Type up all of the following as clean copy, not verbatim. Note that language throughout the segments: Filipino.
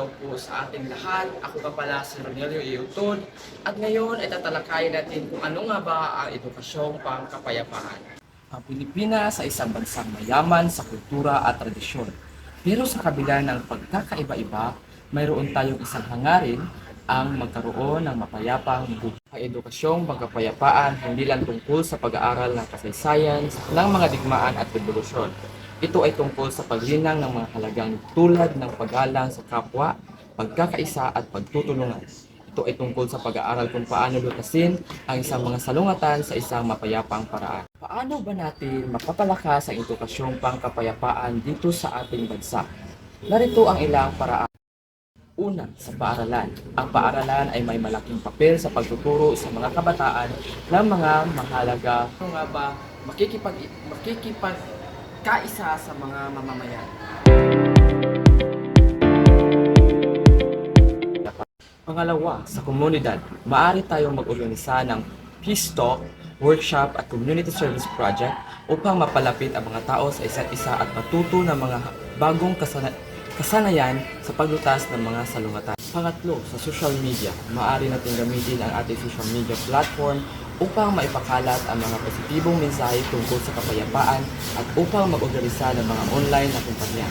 araw po sa ating lahat. Ako pa pala si Ronelio Iutod at ngayon ay tatalakayin natin kung ano nga ba ang edukasyong pangkapayapaan. Ang Pilipinas ay isang bansang mayaman sa kultura at tradisyon. Pero sa kabila ng pagkakaiba-iba, mayroon tayong isang hangarin ang magkaroon ng mapayapang buhay. Ang edukasyong pagkapayapaan hindi lang tungkol sa pag-aaral ng kasaysayan ng mga digmaan at revolusyon. Ito ay tungkol sa paglinang ng mga halagang tulad ng paggalang sa kapwa, pagkakaisa at pagtutulungan. Ito ay tungkol sa pag-aaral kung paano lutasin ang isang mga salungatan sa isang mapayapang paraan. Paano ba natin mapapalakas ang edukasyong pangkapayapaan dito sa ating bansa? Narito ang ilang paraan. Una, sa paaralan. Ang paaralan ay may malaking papel sa pagtuturo sa mga kabataan ng mga mahalaga. Ano nga ba makikipagkaisa sa mga mamamayan? Pangalawa, sa komunidad, maaari tayong mag-organisa ng peace talk, workshop at community service project upang mapalapit ang mga tao sa isa't isa at matuto ng mga bagong kasanayan sa paglutas ng mga salungatan. Pangatlo, sa social media, maaari natin gamitin ang ating social media platform upang maipakalat ang mga positibong mensahe tungkol sa kapayapaan at upang mag-organisa ng mga online na kumpanya.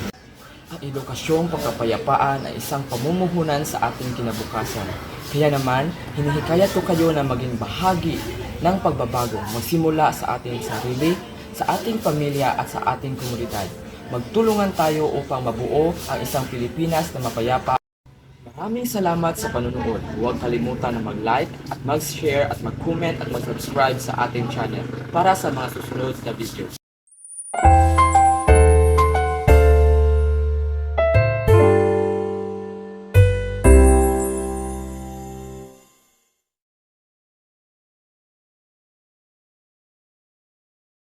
Ang edukasyong pagkapayapaan ay isang pamumuhunan sa ating kinabukasan. Kaya naman, hinihikayat ko kayo na maging bahagi ng pagbabago magsimula sa ating sarili, sa ating pamilya at sa ating komunidad. Magtulungan tayo upang mabuo ang isang Pilipinas na mapayapa. Maraming salamat sa panonood. Huwag kalimutan na mag-like at mag-share at mag-comment at mag-subscribe sa ating channel para sa mga susunod na video.